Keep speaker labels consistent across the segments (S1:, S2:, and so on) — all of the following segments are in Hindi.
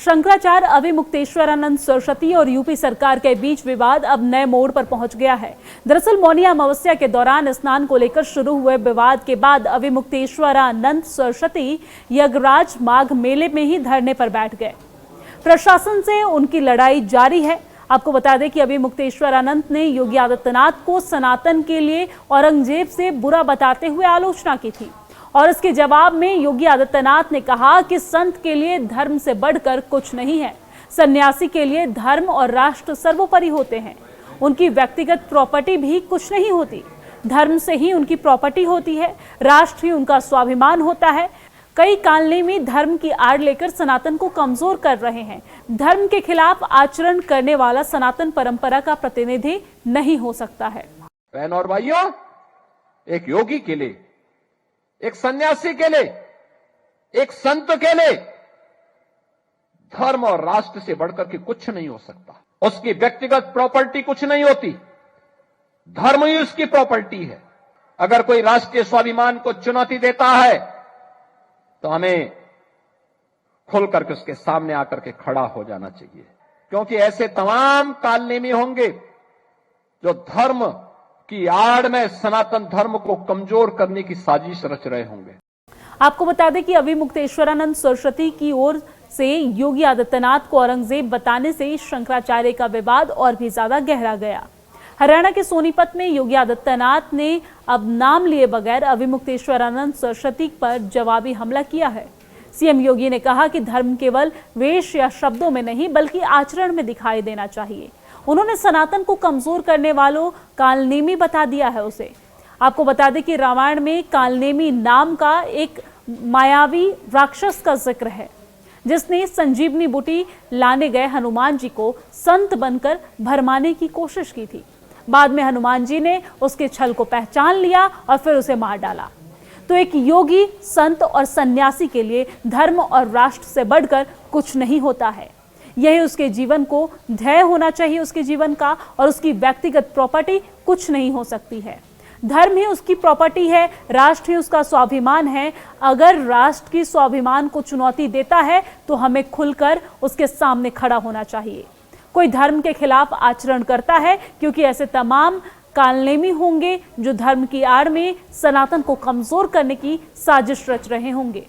S1: शंकराचार्य अविमुक्तेश्वरानंद सरस्वती और यूपी सरकार के बीच विवाद अब नए मोड़ पर पहुंच गया है। दरअसल मौनी अमावस्या के दौरान स्नान को लेकर शुरू हुए विवाद के बाद अविमुक्तेश्वरानंद सरस्वती यज्ञराज माघ मेले में ही धरने पर बैठ गए। प्रशासन से उनकी लड़ाई जारी है। आपको बता दें कि अविमुक्तेश्वरानंद ने योगी आदित्यनाथ को सनातन के लिए औरंगजेब से बुरा बताते हुए आलोचना की थी और इसके जवाब में योगी आदित्यनाथ ने कहा कि संत के लिए धर्म से बढ़कर कुछ नहीं है। सन्यासी के लिए धर्म और राष्ट्र सर्वोपरि होते हैं। उनकी व्यक्तिगत प्रॉपर्टी भी कुछ नहीं होती। धर्म से ही उनकी प्रॉपर्टी होती है, राष्ट्र ही उनका स्वाभिमान होता है। कई कालनेमी धर्म की आड़ लेकर सनातन को कमजोर कर रहे हैं। धर्म के खिलाफ आचरण करने वाला सनातन परंपरा का प्रतिनिधि नहीं हो सकता है।
S2: बहनों और भाइयों, एक योगी के लिए, एक सन्यासी के लिए, एक संत के लिए धर्म और राष्ट्र से बढ़कर के कुछ नहीं हो सकता। उसकी व्यक्तिगत प्रॉपर्टी कुछ नहीं होती, धर्म ही उसकी प्रॉपर्टी है। अगर कोई राष्ट्रीय स्वाभिमान को चुनौती देता है तो हमें खुल करके उसके सामने आकर के खड़ा हो जाना चाहिए, क्योंकि ऐसे तमाम कालनेमी होंगे जो धर्म की आड़ में सनातन धर्म को कमजोर करने की साजिश रच रहे होंगे।
S1: आपको बता दें कि अविमुक्तेश्वरानंद सरस्वती की ओर से योगी आदित्यनाथ को औरंगजेब बताने से शंकराचार्य का विवाद और भी ज्यादा गहरा गया। हरियाणा के सोनीपत में योगी आदित्यनाथ ने अब नाम लिए बगैर अविमुक्तेश्वरानंद सरस्वती पर जवाबी हमला किया है। सीएम योगी ने कहा कि धर्म केवल वेश या शब्दों में नहीं बल्कि आचरण में दिखाई देना चाहिए। उन्होंने सनातन को कमजोर करने वालों कालनेमी बता दिया है उसे। आपको बता दें कि रामायण में कालनेमी नाम का एक मायावी राक्षस का जिक्र है, जिसने संजीवनी बूटी लाने गए हनुमान जी को संत बनकर भरमाने की कोशिश की थी। बाद में हनुमान जी ने उसके छल को पहचान लिया और फिर उसे मार डाला। तो एक योगी, संत और सन्यासी के लिए धर्म और राष्ट्र से बढ़कर कुछ नहीं होता है। यही उसके जीवन को ध्येय होना चाहिए उसके जीवन का, और उसकी व्यक्तिगत प्रॉपर्टी कुछ नहीं हो सकती है। धर्म ही उसकी प्रॉपर्टी है, राष्ट्र ही उसका स्वाभिमान है। अगर राष्ट्र की स्वाभिमान को चुनौती देता है तो हमें खुलकर उसके सामने खड़ा होना चाहिए। कोई धर्म के खिलाफ आचरण करता है, क्योंकि ऐसे तमाम कालनेमी होंगे जो धर्म की आड़ में सनातन को कमजोर करने की साजिश रच रहे होंगे।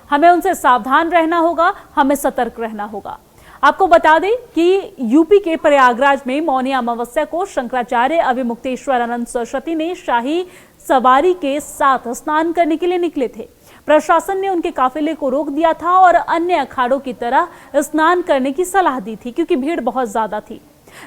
S1: हमें उनसे सावधान रहना होगा, हमें सतर्क रहना होगा। आपको बता दें कि यूपी के प्रयागराज में मौनी अमावस्या को शंकराचार्य अविमुक्तेश्वरानंद सरस्वती ने शाही सवारी के साथ स्नान करने के लिए निकले थे। प्रशासन ने उनके काफिले को रोक दिया था और अन्य अखाड़ों की तरह स्नान करने की सलाह दी थी, क्योंकि भीड़ बहुत ज्यादा थी।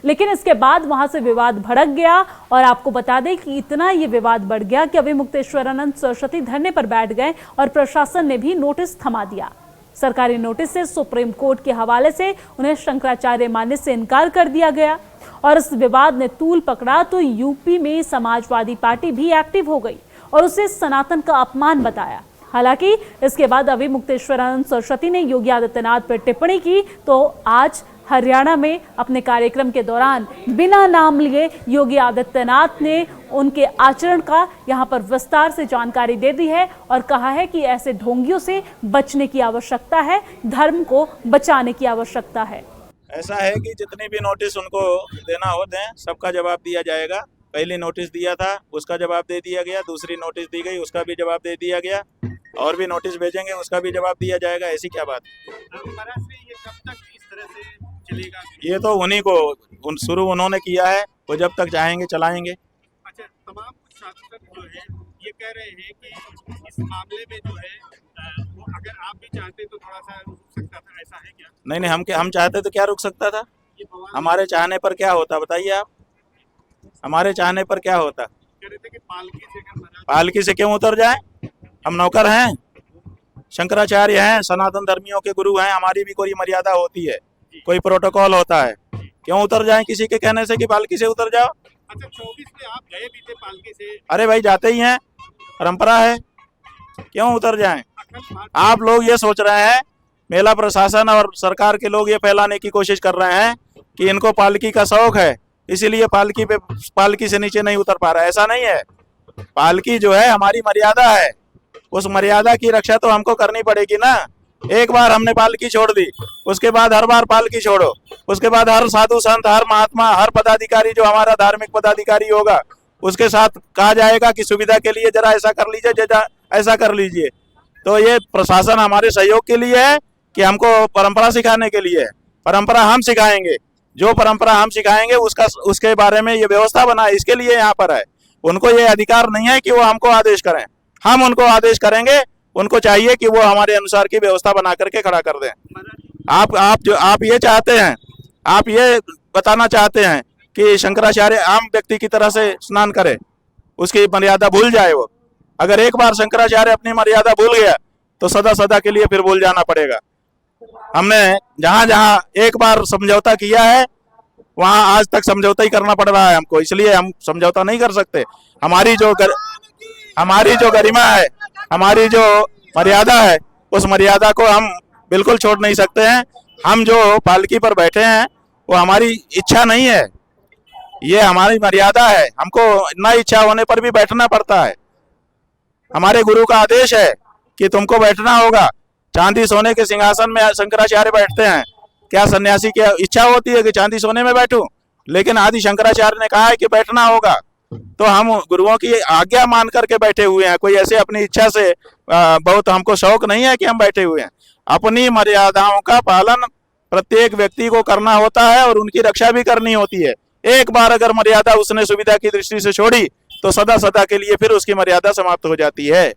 S1: लेकिन इसके बाद वहां से विवाद भड़क गया और आपको बता दें कि इतना ये विवाद बढ़ गया कि अविमुक्तेश्वरानंद सरस्वती धरने पर बैठ गए और प्रशासन ने भी नोटिस थमा दिया। सरकारी नोटिस से सुप्रीम कोर्ट के हवाले से उन्हें शंकराचार्य मानने से इनकार कर दिया गया और इस विवाद ने तूल पकड़ा तो यूपी में समाजवादी पार्टी भी एक्टिव हो गई और उसे सनातन का अपमान बताया। हालांकि इसके बाद अविमुक्तेश्वरानंद सरस्वती ने योगी आदित्यनाथ पर टिप्पणी की तो आज हरियाणा में अपने कार्यक्रम के दौरान बिना नाम लिए योगी आदित्यनाथ ने उनके आचरण का यहां पर विस्तार से जानकारी दे दी है और कहा है कि ऐसे ढोंगियों से बचने की आवश्यकता है, धर्म को बचाने की आवश्यकता है।
S3: ऐसा है कि जितने भी नोटिस उनको देना हो दें, सबका जवाब दिया जाएगा। पहली नोटिस दिया था, उसका जवाब दे दिया गया। दूसरी नोटिस दी गई, उसका भी जवाब दे दिया गया। और भी नोटिस भेजेंगे, उसका भी जवाब दिया जाएगा। ऐसी क्या बात है?
S4: ये कब तक इस तरह से चलेगा?
S3: ये तो उन्हीं को शुरू उन्होंने किया है, वो जब तक चाहेंगे चलाएंगे।
S4: अच्छा, तमाम कुछ शासक जो है ये कह रहे हैं कि इस मामले में जो है वो अगर आप भी चाहते तो थोड़ा सा रुक सकता था, ऐसा है क्या?
S3: नहीं, हम चाहते तो क्या रुक सकता था? हमारे चाहने पर क्या होता बताइए आप? हमारे चाहने पर क्या होता?
S4: कह रहे थे कि
S3: पालकी से क्यों उतर जाए? हम नौकर हैं, शंकराचार्य हैं, सनातन धर्मियों के गुरु हैं। हमारी भी कोई मर्यादा होती है, कोई प्रोटोकॉल होता है। क्यों उतर जाएं किसी के कहने से कि पालकी से उतर जाओ?
S4: अच्छा, 24 में आप गए भी थे पालकी से?
S3: अरे भाई, जाते ही हैं, परंपरा है, क्यों उतर जाएं? आप लोग ये सोच रहे हैं, मेला प्रशासन और सरकार के लोग ये फैलाने की कोशिश कर रहे हैं कि इनको पालकी का शौक है, इसीलिए पालकी से नीचे नहीं उतर पा रहा है। ऐसा नहीं है। पालकी जो है हमारी मर्यादा है, उस मर्यादा की रक्षा तो हमको करनी पड़ेगी ना। एक बार हमने पालकी छोड़ दी, उसके बाद हर बार पालकी छोड़ो, उसके बाद हर साधु संत, हर महात्मा, हर पदाधिकारी जो हमारा धार्मिक पदाधिकारी होगा उसके साथ कहा जाएगा कि सुविधा के लिए जरा ऐसा कर लीजिए, जरा ऐसा कर लीजिए। तो ये प्रशासन हमारे सहयोग के लिए है कि हमको परंपरा सिखाने के लिए है। परंपरा हम सिखाएंगे, जो परंपरा हम सिखाएंगे उसके बारे में ये व्यवस्था बना है, इसके लिए यहाँ पर है। उनको ये अधिकार नहीं है कि वो हमको आदेश करें, हम उनको आदेश करेंगे। उनको चाहिए कि वो हमारे अनुसार की व्यवस्था बना करके खड़ा कर दें। आप ये चाहते हैं, आप ये बताना चाहते हैं कि शंकराचार्य आम व्यक्ति की तरह से स्नान करे, उसकी मर्यादा भूल जाए। वो अगर एक बार शंकराचार्य अपनी मर्यादा भूल गया तो सदा सदा के लिए फिर भूल जाना पड़ेगा। हमने जहां जहां एक बार समझौता किया है वहां आज तक समझौता ही करना पड़ रहा है हमको, इसलिए हम समझौता नहीं कर सकते। हमारी जो गरिमा है, हमारी जो मर्यादा है, उस मर्यादा को हम बिल्कुल छोड़ नहीं सकते हैं। हम जो पालकी पर बैठे हैं वो हमारी इच्छा नहीं है, ये हमारी मर्यादा है। हमको ना इच्छा होने पर भी बैठना पड़ता है। हमारे गुरु का आदेश है कि तुमको बैठना होगा। चांदी सोने के सिंहासन में शंकराचार्य बैठते हैं। क्या सन्यासी की इच्छा होती है कि चांदी सोने में बैठूं? लेकिन आदि शंकराचार्य ने कहा है कि बैठना होगा, तो हम गुरुओं की आज्ञा मान करके बैठे हुए हैं। कोई ऐसे अपनी इच्छा से बहुत हमको शौक नहीं है कि हम बैठे हुए हैं। अपनी मर्यादाओं का पालन प्रत्येक व्यक्ति को करना होता है और उनकी रक्षा भी करनी होती है। एक बार अगर मर्यादा उसने सुविधा की दृष्टि से छोड़ी तो सदा सदा के लिए फिर उसकी मर्यादा समाप्त हो जाती है।